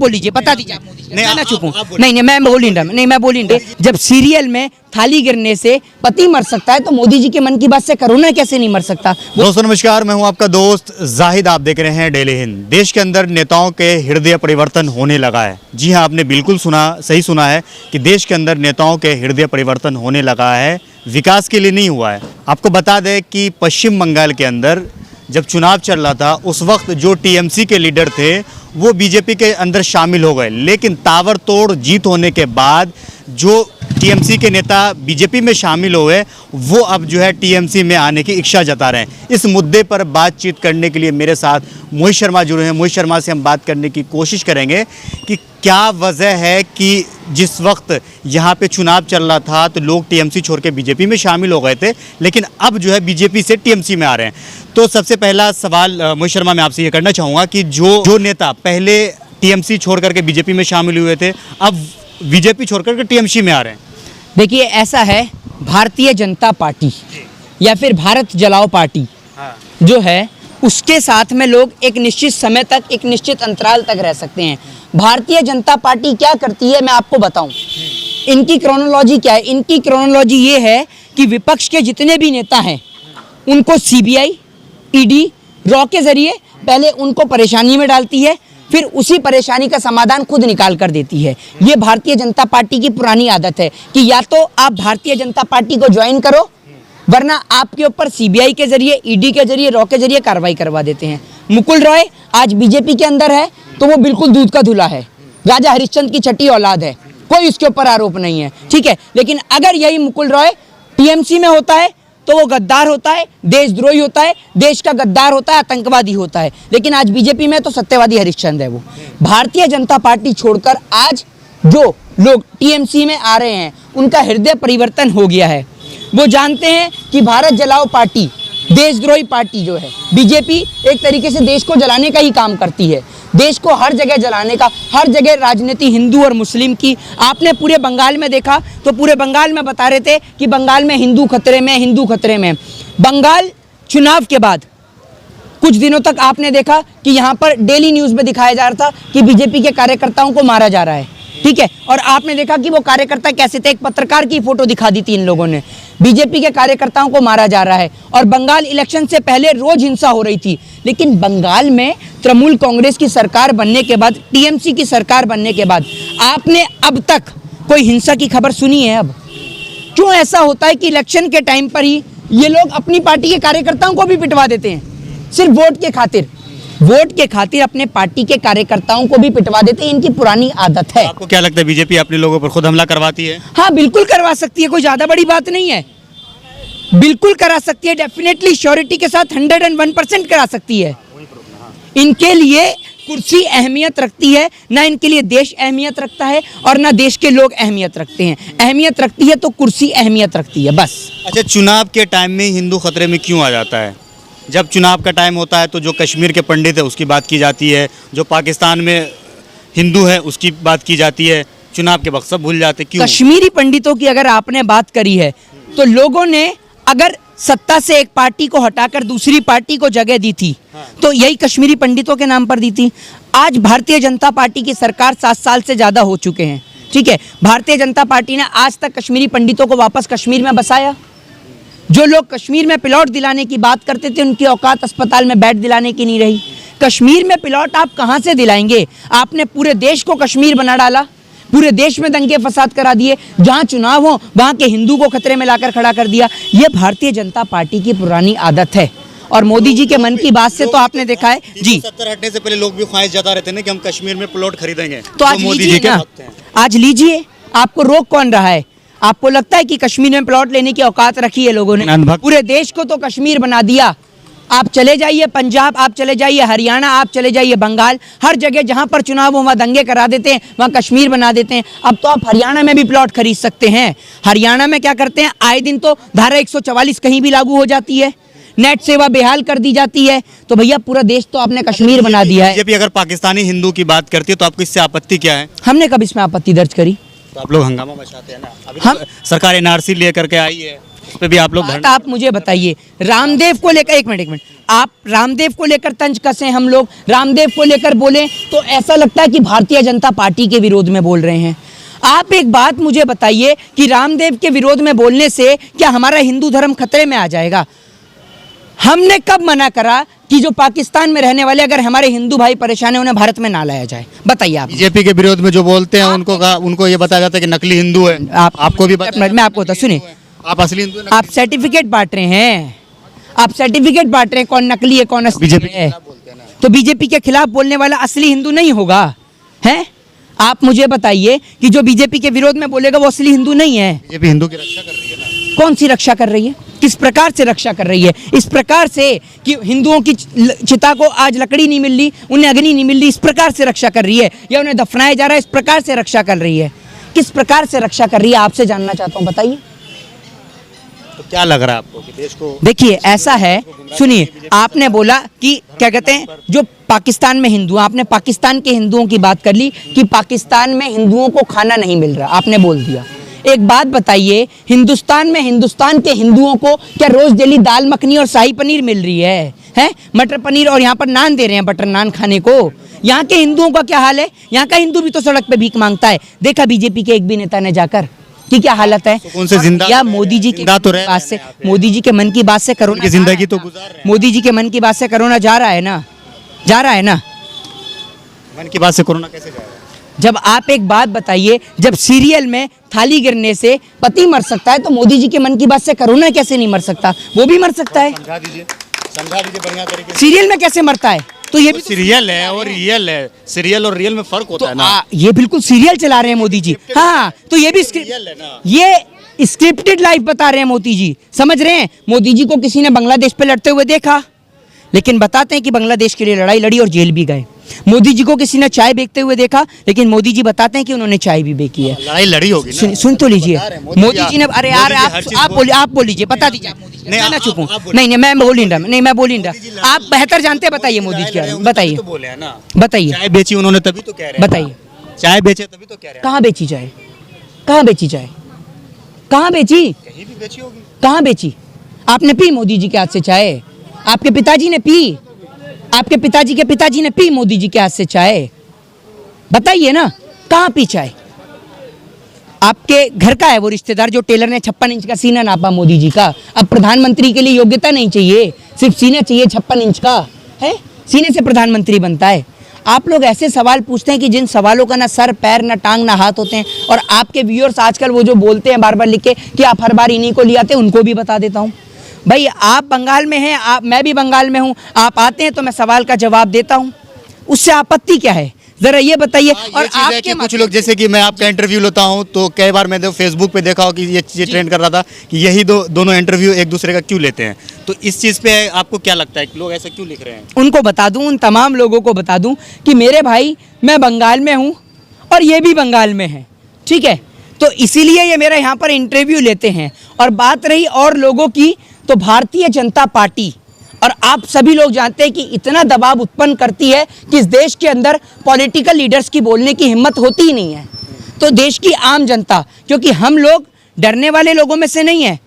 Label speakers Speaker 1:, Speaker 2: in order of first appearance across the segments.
Speaker 1: बोल लीजिए, बता दीजिए आप मोदी जी।
Speaker 2: नहीं,
Speaker 1: मैं ना
Speaker 2: आप-
Speaker 1: चुप हूँ।
Speaker 2: आप बोलिए।
Speaker 1: नहीं मैं बोल नहीं रहा। जब सीरियल में थाली गिरने से पति मर सकता है तो मोदी जी के मन की बात से कोरोना कैसे नहीं मर सकता?
Speaker 2: दोस्तों नमस्कार, मैं हूं आपका दोस्त जाहिद। आप देख रहे हैं डेली हिंद। देश के अंदर नेताओं के हृदय परिवर्तन होने लगा है। जी हां, आपने बिल्कुल सही सुना है कि देश के अंदर नेताओं के हृदय परिवर्तन होने लगा है। विकास के लिए नहीं हुआ है। आपको बता दें कि पश्चिम बंगाल के अंदर जब चुनाव चल रहा था उस वक्त जो टीएमसी के लीडर थे वो बीजेपी के अंदर शामिल हो गए, लेकिन ताबड़तोड़ जीत होने के बाद जो टीएमसी के नेता बीजेपी में शामिल हुए वो अब जो है टीएमसी में आने की इच्छा जता रहे हैं। इस मुद्दे पर बातचीत करने के लिए मेरे साथ मोहित शर्मा जुड़े हैं। मोहित शर्मा से हम बात करने की कोशिश करेंगे कि क्या वजह है कि जिस वक्त यहाँ पे चुनाव चल रहा था तो लोग टीएमसी छोड़ के बीजेपी में शामिल हो गए थे, लेकिन अब जो है बीजेपी से टीएमसी में आ रहे हैं। तो सबसे पहला सवाल मोहित शर्मा मैं आपसे ये करना चाहूँगा कि जो नेता पहले टीएमसी छोड़ करके बीजेपी में शामिल हुए थे अब बीजेपी छोड़ करके टीएमसी में आ रहे हैं।
Speaker 1: देखिए ऐसा है, भारतीय जनता पार्टी या फिर भारत जलाओ पार्टी जो है उसके साथ में लोग एक निश्चित समय तक, एक निश्चित अंतराल तक रह सकते हैं। भारतीय जनता पार्टी क्या करती है मैं आपको बताऊं। इनकी क्रोनोलॉजी क्या है? इनकी क्रोनोलॉजी ये है कि विपक्ष के जितने भी नेता हैं उनको सीबीआई, ईडी, रॉ के जरिए पहले उनको परेशानी में डालती है, फिर उसी परेशानी का समाधान खुद निकाल कर देती है। ये भारतीय जनता पार्टी की पुरानी आदत है कि या तो आप भारतीय जनता पार्टी को ज्वाइन करो वरना आपके ऊपर सीबीआई के जरिए, ईडी के जरिए, रॉ के जरिए कार्रवाई करवा देते हैं। मुकुल रॉय आज बीजेपी के अंदर है तो वो बिल्कुल दूध का धुला है, राजा हरिश्चंद्र की छठी औलाद है, कोई उसके ऊपर आरोप नहीं है, ठीक है। लेकिन अगर यही मुकुल रॉय टीएमसी में होता है तो वो गद्दार होता है, देशद्रोही होता है, देश का गद्दार होता है, आतंकवादी होता है। लेकिन आज बीजेपी में तो सत्यवादी हरिश्चंद्र है वो। भारतीय जनता पार्टी छोड़कर आज जो लोग टीएमसी में आ रहे हैं उनका हृदय परिवर्तन हो गया है। वो जानते हैं कि भारत जलाओ पार्टी देशद्रोही पार्टी जो है, बीजेपी एक तरीके से देश को जलाने का ही काम करती है, देश को हर जगह जलाने का, हर जगह राजनीति हिंदू और मुस्लिम की। आपने पूरे बंगाल में देखा तो पूरे बंगाल में बता रहे थे कि बंगाल में हिंदू खतरे में, हिंदू खतरे में। बंगाल चुनाव के बाद कुछ दिनों तक आपने देखा कि यहाँ पर डेली न्यूज़ में दिखाया जा रहा था कि बीजेपी के कार्यकर्ताओं को मारा जा रहा है, ठीक है। और आपने देखा कि वो कार्यकर्ता कैसे थे, एक पत्रकार की फोटो दिखा दी थी इन लोगों ने। बीजेपी के कार्यकर्ताओं को मारा जा रहा है और बंगाल इलेक्शन से पहले रोज हिंसा हो रही थी। लेकिन बंगाल में तृणमूल कांग्रेस की सरकार बनने के बाद, टीएमसी की सरकार बनने के बाद आपने अब तक कोई हिंसा की खबर सुनी है? अब क्यों ऐसा होता है कि इलेक्शन के टाइम पर ही ये लोग अपनी पार्टी के कार्यकर्ताओं को भी पिटवा देते हैं, सिर्फ वोट के खातिर। वोट के खातिर अपने पार्टी के कार्यकर्ताओं को भी पिटवा देते हैं, इनकी पुरानी आदत है।
Speaker 2: आपको क्या लगता है बीजेपी अपने लोगों पर खुद हमला करवाती है?
Speaker 1: हाँ बिल्कुल करवा सकती है, कोई ज्यादा बड़ी बात नहीं है, बिल्कुल करा सकती है। डेफिनेटली श्योरिटी के साथ 101% करा सकती है। इनके लिए कुर्सी अहमियत रखती है, ना इनके लिए देश अहमियत रखता है और ना देश के लोग अहमियत रखते हैं। अहमियत रखती है तो कुर्सी अहमियत रखती है, बस।
Speaker 2: अच्छा, चुनाव के टाइम में हिंदू खतरे में क्यों आ जाता है? जब चुनाव का टाइम होता है तो जो कश्मीर के पंडित है उसकी बात की जाती है, जो पाकिस्तान में हिंदू है उसकी बात की जाती है, चुनाव के वक्त सब भूल जाते। क्यों?
Speaker 1: कश्मीरी पंडितों की अगर आपने बात करी है तो लोगों ने अगर सत्ता से एक पार्टी को हटाकर दूसरी पार्टी को जगह दी थी तो यही कश्मीरी पंडितों के नाम पर दी थी। आज भारतीय जनता पार्टी की सरकार 7 साल से ज़्यादा हो चुके हैं, ठीक है। भारतीय जनता पार्टी ने आज तक कश्मीरी पंडितों को वापस कश्मीर में बसाया? जो लोग कश्मीर में प्लॉट दिलाने की बात करते थे उनकी औकात अस्पताल में बेड दिलाने की नहीं रही। कश्मीर में प्लॉट आप कहाँ से दिलाएंगे? आपने पूरे देश को कश्मीर बना डाला, पूरे देश में दंगे फसाद करा दिए, जहाँ चुनाव हो वहाँ के हिंदू को खतरे में लाकर खड़ा कर दिया। ये भारतीय जनता पार्टी की पुरानी आदत है और मोदी जी के मन की बात से तो आपने देखा है जी।
Speaker 2: 70 हटने से पहले लोग भी ख्वाहिश जता रहते हैं कि हम कश्मीर में प्लॉट खरीदेंगे,
Speaker 1: तो आज लीजिए ना, आज लीजिए। आपको रोक कौन रहा है? आपको लगता है कि कश्मीर में प्लॉट लेने की औकात रखी है लोगों ने? पूरे देश को तो कश्मीर बना दिया। आप चले जाइए पंजाब, आप चले जाइए हरियाणा, आप चले जाइए बंगाल, हर जगह जहां पर चुनाव हो वहाँ दंगे करा देते हैं, वहाँ कश्मीर बना देते हैं। अब तो आप हरियाणा में भी प्लॉट खरीद सकते हैं। हरियाणा में क्या करते हैं, आए दिन तो धारा 144 कहीं भी लागू हो जाती है, नेट सेवा बेहाल कर दी जाती है। तो भैया पूरा देश तो आपने कश्मीर बना दिया है।
Speaker 2: बीजेपी अगर पाकिस्तानी हिंदू की बात करती है तो आपको इससे आपत्ति क्या है?
Speaker 1: हमने कब इसमें आपत्ति दर्ज करी?
Speaker 2: तो आप लोग हंगामा मचाते हैं ना। अभी सरकार एनआरसी लेकर के आई है, उस पे भी आप लोग
Speaker 1: बात आप मुझे बताइए, रामदेव को लेकर एक मिनट, आप रामदेव को लेकर तंज कसें हम लोग, रामदेव को लेकर बोले तो ऐसा लगता है कि भारतीय जनता पार्टी के विरोध में बोल रहे हैं। आप एक बात मुझे बताइए कि रामदेव के विरोध में बोलने से क्या हमारा हिंदू धर्म खतरे में आ जाएगा? हमने कब मना करा कि जो पाकिस्तान में रहने वाले अगर हमारे हिंदू भाई परेशान है उन्हें भारत में ना लाया जाए? बताइए आप।
Speaker 2: बीजेपी के विरोध में जो बोलते हैं उनको ये बताया जाता है कि नकली हिंदू है। आपको भी
Speaker 1: मैं आपको बता, सुनिए,
Speaker 2: आप असली हिंदू हैं?
Speaker 1: आप सर्टिफिकेट बांट रहे हैं, आप सर्टिफिकेट बांट रहे हैं, कौन नकली है कौन असली
Speaker 2: बीजेपी
Speaker 1: है। तो बीजेपी के खिलाफ बोलने वाला असली हिंदू नहीं होगा, है? आप मुझे बताइए कि जो बीजेपी के विरोध में बोलेगा वो असली हिंदू नहीं है।
Speaker 2: बीजेपी हिंदू की रक्षा कर रही है ना।
Speaker 1: कौन सी रक्षा कर रही है? किस प्रकार से रक्षा कर रही है? इस प्रकार से कि हिंदुओं की चिता को आज लकड़ी नहीं मिल रही, उन्हें अग्नि नहीं मिल रही, इस प्रकार से रक्षा कर रही है, या उन्हें दफनाया जा रहा है, इस प्रकार से रक्षा कर रही है? किस प्रकार से रक्षा कर रही है आपसे जानना चाहता हूँ, बताइए।
Speaker 2: तो क्या लग रहा है आपको कि देश को?
Speaker 1: देखिए ऐसा है, सुनिए, आपने बोला कि क्या कहते हैं जो पाकिस्तान में हिंदू, आपने पाकिस्तान के हिंदुओं की बात कर ली कि पाकिस्तान में हिंदुओं को खाना नहीं मिल रहा, आपने बोल दिया। एक बात बताइए, हिंदुस्तान में हिंदुस्तान के हिंदुओं को क्या रोज डेली दाल मखनी और शाही पनीर मिल रही है? हैं? मटर पनीर, और यहाँ पर नान दे रहे हैं, बटर नान खाने को। यहाँ के हिंदुओं का क्या हाल है? यहाँ का हिंदू भी तो सड़क पे भीख मांगता है। देखा बीजेपी के एक भी नेता ने जाकर कि क्या हालत है?
Speaker 2: कौन से जिंदा
Speaker 1: या मोदी जी की बात से, मोदी जी के मन की बात से कोरोना
Speaker 2: की जिंदगी तो गुजार रहे हैं।
Speaker 1: मोदी जी के मन की बात से कोरोना जा रहा है ना, जा रहा है ना।
Speaker 2: मन की बात से कोरोना कैसे जाएगा?
Speaker 1: जब आप एक बात बताइए, जब सीरियल में थाली गिरने से पति मर सकता है तो मोदी जी के मन की बात से कोरोना कैसे नहीं मर सकता? वो भी मर सकता है।
Speaker 2: समझा दीजिए बढ़िया तरीके से।
Speaker 1: सीरियल में कैसे मरता है? तो ये भी
Speaker 2: सीरियल है और रियल है, सीरियल और रियल में फर्क होता है ना।
Speaker 1: ये बिल्कुल सीरियल चला रहे हैं मोदी जी। हाँ, तो ये भी ये स्क्रिप्टेड लाइफ बता रहे हैं मोदी जी, समझ रहे हैं? मोदी जी को किसी ने बांग्लादेश पे लड़ते हुए देखा, लेकिन बताते हैं कि बांग्लादेश के लिए लड़ाई लड़ी और जेल भी गए। मोदी जी को किसी ने चाय बेचते हुए देखा, लेकिन मोदी जी बताते हैं कि उन्होंने चाय भी बेची है।
Speaker 2: लड़ाई लड़ी होगी ना।
Speaker 1: सुन तो लीजिए, मोदी जी ने, अरे यार आप बोल लीजिए, बता दीजिए। मैं ना चुप हूँ, नहीं मैं बोल नहीं रहा, नहीं मैं बोल नहीं रहा, आप बेहतर जानते हैं, बताइए मोदी जी क्या है, बताइए बताइए।
Speaker 2: चाय बेची उन्होंने तभी तो कह रहे हैं।
Speaker 1: बताइए,
Speaker 2: चाय बेचे तभी तो कह रहे हैं।
Speaker 1: कहाँ बेची चाय? कहाँ बेची चाय? कहाँ बेची?
Speaker 2: कहीं भी बेची होगी।
Speaker 1: कहाँ बेची? आपने पी मोदी जी के हाथ से चाय? आपके पिताजी ने पी? आपके पिताजी के पिताजी ने पी मोदी जी के हाथ से चाय? बताइए ना, कहाँ पी चाय? आपके घर का है वो रिश्तेदार जो टेलर ने 56 इंच का सीना नापा मोदी जी का। अब प्रधानमंत्री के लिए योग्यता नहीं चाहिए, सिर्फ सीना चाहिए 56 इंच का, है? सीने से प्रधानमंत्री बनता है। आप लोग ऐसे सवाल पूछते हैं कि जिन सवालों का ना सर पैर ना टांग ना हाथ होते हैं। और आपके व्यूअर्स आजकल वो जो बोलते हैं बार बार लिख के कि आप हर बार इन्हीं को ले आते हैं, उनको भी बता देता हूँ। भाई आप बंगाल में हैं, मैं भी बंगाल में हूँ, आप आते हैं तो मैं सवाल का जवाब देता हूँ, उससे आपत्ति क्या है? जरा ये बताइए। और आपके
Speaker 2: कुछ लोग, जैसे कि मैं आपका इंटरव्यू लेता हूं तो कई बार मैं फेसबुक पे देखा हो कि ये चीज़ ट्रेंड कर रहा था कि यही दोनों इंटरव्यू एक दूसरे का क्यों लेते हैं, तो इस चीज़ पे आपको क्या लगता है कि लोग ऐसा क्यों लिख रहे हैं?
Speaker 1: उनको बता दूं, उन तमाम लोगों को बता दूं कि मेरे भाई मैं बंगाल में हूं और ये भी बंगाल में है, ठीक है? तो इसीलिए ये मेरा यहाँ पर इंटरव्यू लेते हैं। और बात रही और लोगों की, तो भारतीय जनता पार्टी, और आप सभी लोग जानते हैं कि इतना दबाव उत्पन्न करती है कि इस देश के अंदर पॉलिटिकल लीडर्स की बोलने की हिम्मत होती ही नहीं है। तो देश की आम जनता, क्योंकि हम लोग डरने वाले लोगों में से नहीं है,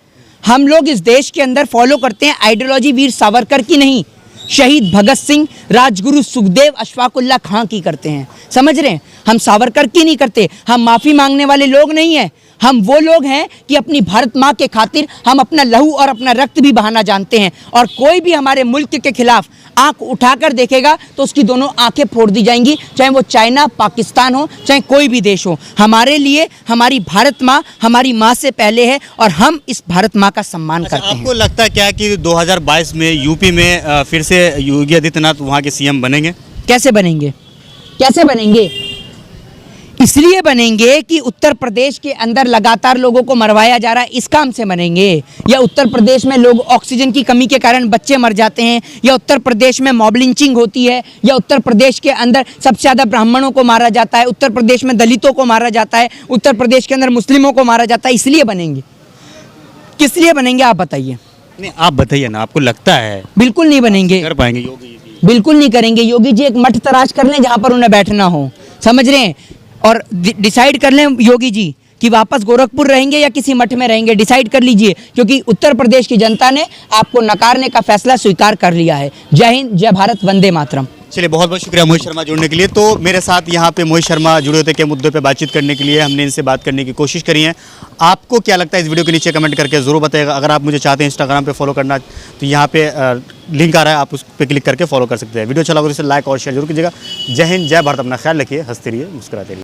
Speaker 1: हम लोग इस देश के अंदर फॉलो करते हैं आइडियोलॉजी वीर सावरकर की नहीं, शहीद भगत सिंह, राजगुरु सुखदेव, अशफाकुल्ला खां की करते हैं, समझ रहे हैं? हम सावरकर की नहीं करते। हम माफ़ी मांगने वाले लोग नहीं हैं। हम वो लोग हैं कि अपनी भारत माँ के खातिर हम अपना लहू और अपना रक्त भी बहाना जानते हैं। और कोई भी हमारे मुल्क के खिलाफ आंख उठाकर देखेगा तो उसकी दोनों आंखें फोड़ दी जाएंगी, चाहे वो चाइना, पाकिस्तान हो, चाहे कोई भी देश हो। हमारे लिए हमारी भारत माँ हमारी माँ से पहले है और हम इस भारत माँ का सम्मान करते हैं।
Speaker 2: आपको लगता है क्या कि 2022 में यूपी में फिर से योगी आदित्यनाथ वहाँ के सीएम बनेंगे?
Speaker 1: कैसे बनेंगे? कैसे बनेंगे? इसलिए बनेंगे कि उत्तर प्रदेश के अंदर लगातार लोगों को मरवाया जा रहा है, इस काम से बनेंगे। या उत्तर प्रदेश में लोग ऑक्सीजन की कमी के कारण बच्चे मर जाते हैं, या उत्तर प्रदेश में मॉब लिंचिंग होती है, या उत्तर प्रदेश के अंदर सबसे ज़्यादा ब्राह्मणों को मारा जाता है, उत्तर प्रदेश में दलितों को मारा जाता है, उत्तर प्रदेश के अंदर मुस्लिमों को मारा जाता है, इसलिए बनेंगे। किस लिए बनेंगे आप बताइए?
Speaker 2: नहीं आप बताइए ना, आपको लगता है?
Speaker 1: बिल्कुल नहीं बनेंगे।
Speaker 2: कर पाएंगे योगी जी?
Speaker 1: बिल्कुल नहीं करेंगे। योगी जी एक मठ तराश कर लें जहाँ पर उन्हें बैठना हो, समझ रहे हैं? और डिसाइड कर लें योगी जी कि वापस गोरखपुर रहेंगे या किसी मठ में रहेंगे, डिसाइड कर लीजिए, क्योंकि उत्तर प्रदेश की जनता ने आपको नकारने का फैसला स्वीकार कर लिया है। जय हिंद, जय भारत, वंदे मातरम।
Speaker 2: चलिए, बहुत बहुत शुक्रिया मोहित शर्मा जुड़ने के लिए। तो मेरे साथ यहाँ पे मोहित शर्मा जुड़े होते के मुद्दों पे बातचीत करने के लिए हमने इनसे बात करने की कोशिश करी है। आपको क्या लगता है इस वीडियो के नीचे कमेंट करके ज़रूर बताइएगा। अगर आप मुझे चाहते हैं इंस्टाग्राम पे फॉलो करना, तो यहाँ पे लिंक आ रहा है, आप उस पर क्लिक करके फॉलो कर सकते हैं। वीडियो अच्छा लगा तो इसे लाइक और शेयर जरूर कीजिएगा। जय हिंद, जय भारत, अपना ख्याल रखिए, हंसते रहिए, मुस्कुराते रहिए।